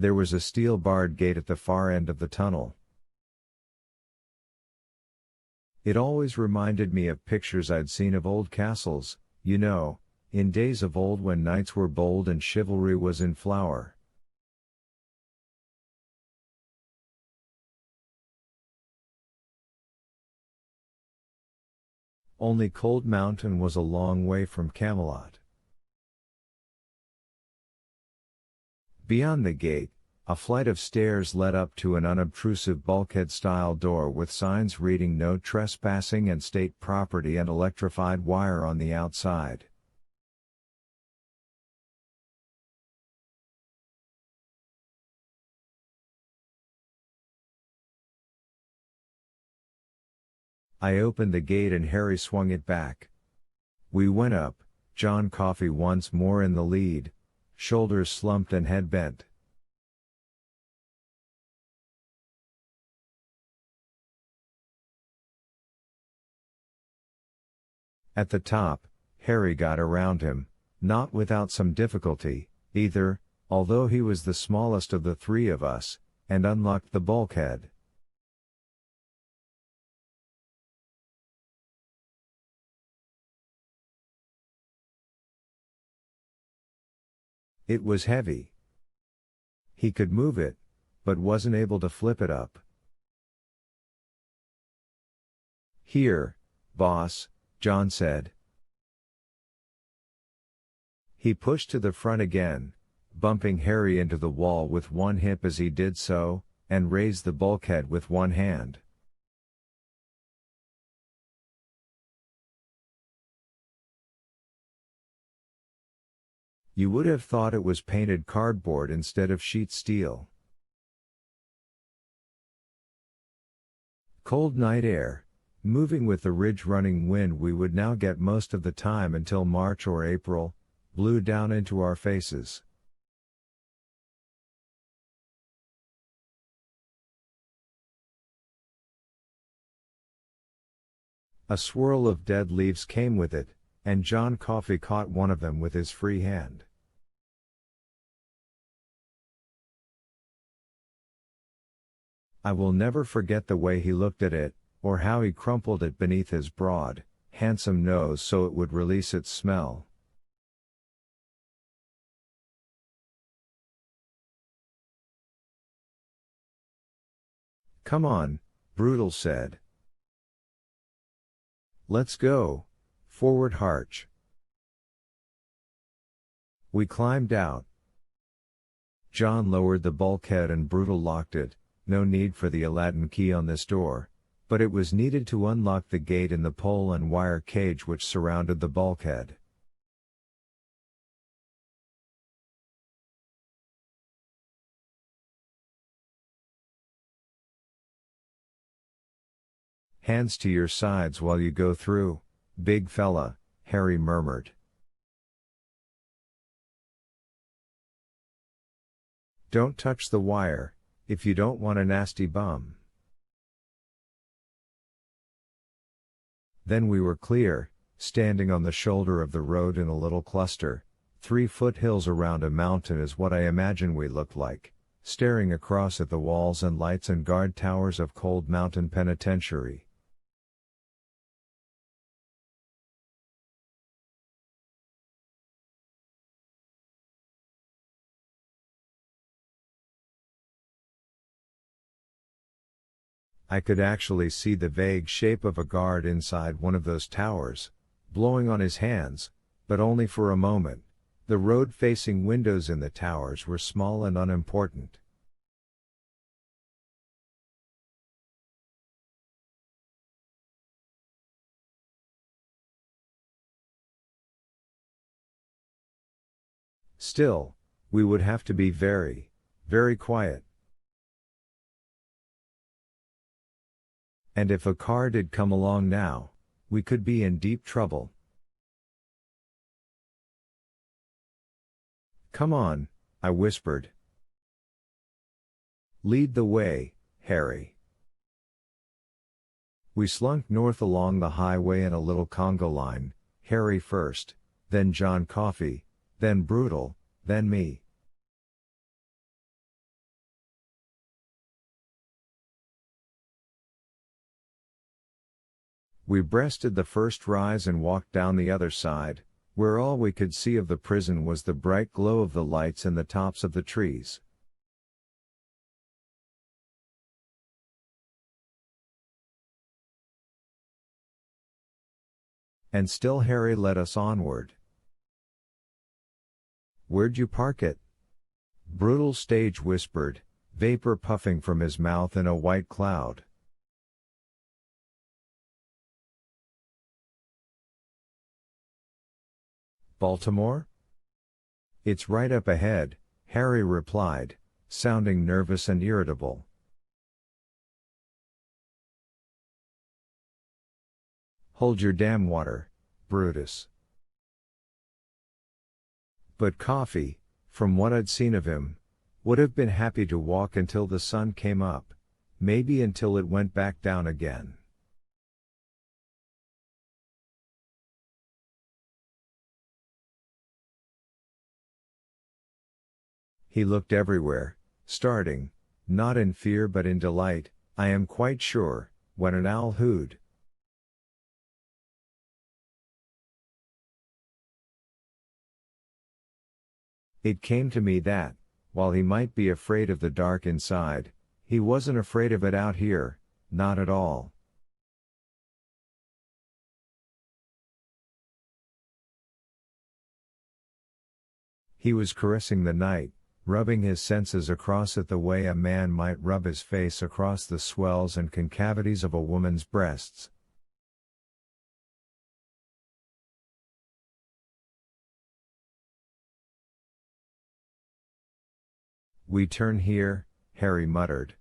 There was a steel-barred gate at the far end of the tunnel. It always reminded me of pictures I'd seen of old castles, you know, in days of old when knights were bold and chivalry was in flower. Only Cold Mountain was a long way from Camelot. Beyond the gate, a flight of stairs led up to an unobtrusive bulkhead-style door with signs reading "No Trespassing" and "State Property" and electrified wire on the outside. I opened the gate and Harry swung it back. We went up, John Coffey once more in the lead, shoulders slumped and head bent. At the top, Harry got around him, not without some difficulty, either, although he was the smallest of the three of us, and unlocked the bulkhead. It was heavy. He could move it, but wasn't able to flip it up. "Here, boss," John said. He pushed to the front again, bumping Harry into the wall with one hip as he did so, and raised the bulkhead with one hand. You would have thought it was painted cardboard instead of sheet steel. Cold night air, moving with the ridge-running wind we would now get most of the time until March or April, blew down into our faces. A swirl of dead leaves came with it, and John Coffey caught one of them with his free hand. I will never forget the way he looked at it, or how he crumpled it beneath his broad, handsome nose so it would release its smell. "Come on," Brutal said. "Let's go. Forward Harch." We climbed out. John lowered the bulkhead and Brutal locked it. No need for the Aladdin key on this door, but it was needed to unlock the gate in the pole and wire cage which surrounded the bulkhead. "Hands to your sides while you go through, big fella," Harry murmured. "Don't touch the wire, if you don't want a nasty bum." Then we were clear, standing on the shoulder of the road in a little cluster. 3 foothills around a mountain is what I imagine we looked like, staring across at the walls and lights and guard towers of Cold Mountain Penitentiary. I could actually see the vague shape of a guard inside one of those towers, blowing on his hands, but only for a moment. The road-facing windows in the towers were small and unimportant. Still, we would have to be very, very quiet. And if a car did come along now, we could be in deep trouble. "Come on," I whispered. "Lead the way, Harry." We slunk north along the highway in a little Congo line, Harry first, then John Coffey, then Brutal, then me. We breasted the first rise and walked down the other side, where all we could see of the prison was the bright glow of the lights in the tops of the trees. And still Harry led us onward. "Where'd you park it?" Brutal Stage whispered, vapor puffing from his mouth in a white cloud. "Baltimore?" "It's right up ahead," Harry replied, sounding nervous and irritable. "Hold your damn water, Brutus." But Coffee, from what I'd seen of him, would have been happy to walk until the sun came up, maybe until it went back down again. He looked everywhere, starting, not in fear but in delight, I am quite sure, when an owl hooted. It came to me that, while he might be afraid of the dark inside, he wasn't afraid of it out here, not at all. He was caressing the night, rubbing his senses across it the way a man might rub his face across the swells and concavities of a woman's breasts. "We turn here," Harry muttered.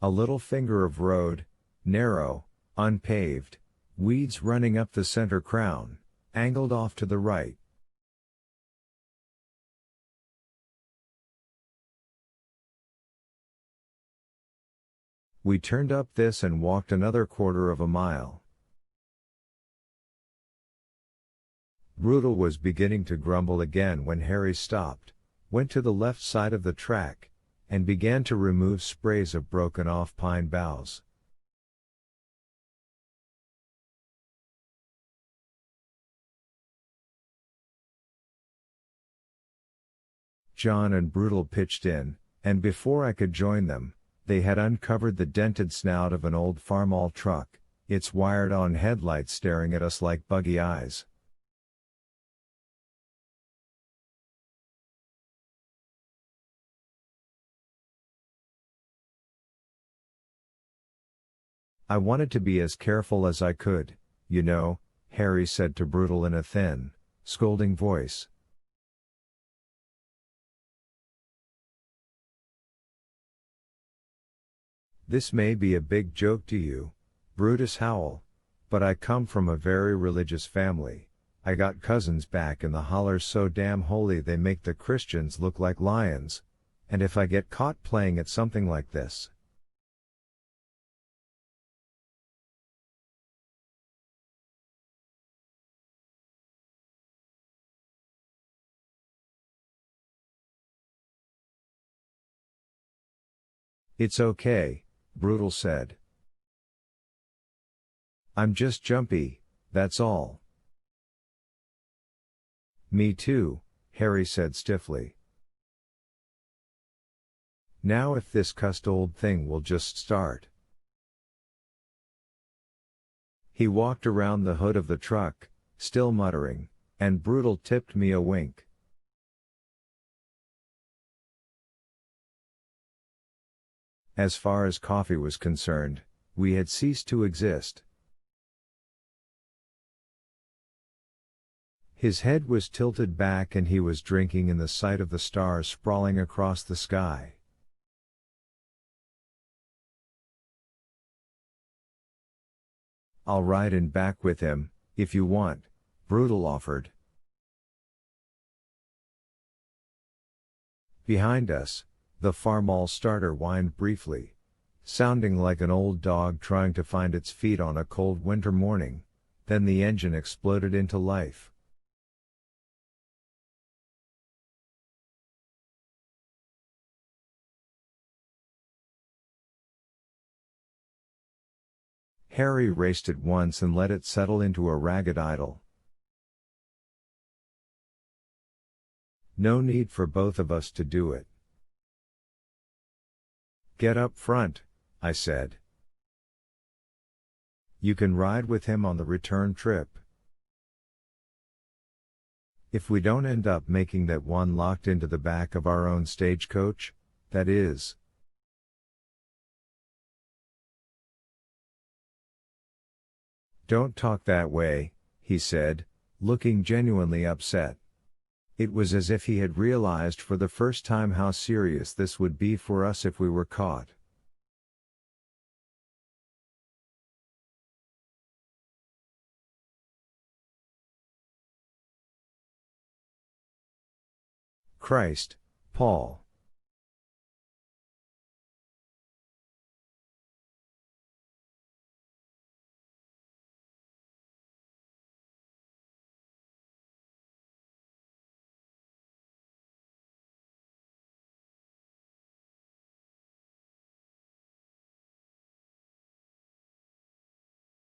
A little finger of road, narrow, unpaved, weeds running up the center crown, angled off to the right. We turned up this and walked another quarter of a mile. Brutal was beginning to grumble again when Harry stopped, went to the left side of the track, and began to remove sprays of broken-off pine boughs. John and Brutal pitched in, and before I could join them, they had uncovered the dented snout of an old farmall truck, its wired-on headlights staring at us like buggy eyes. "I wanted to be as careful as I could, you know," Harry said to Brutal in a thin, scolding voice. "This may be a big joke to you, Brutus Howell, but I come from a very religious family. I got cousins back in the hollers so damn holy they make the Christians look like lions, and if I get caught playing at something like this, it's okay," Brutal said. "I'm just jumpy, that's all." "Me too," Harry said stiffly. "Now if this cussed old thing will just start." He walked around the hood of the truck, still muttering, and Brutal tipped me a wink. As far as Coffee was concerned, we had ceased to exist. His head was tilted back and he was drinking in the sight of the stars sprawling across the sky. "I'll ride in back with him, if you want," Brutal offered. Behind us, the farmall starter whined briefly, sounding like an old dog trying to find its feet on a cold winter morning, then the engine exploded into life. Harry raced it once and let it settle into a ragged idle. No need for both of us to do it. Get up front, I said. You can ride with him on the return trip. If we don't end up making that one locked into the back of our own stagecoach, that is. Don't talk that way, he said, looking genuinely upset. It was as if he had realized for the first time how serious this would be for us if we were caught. Christ, Paul.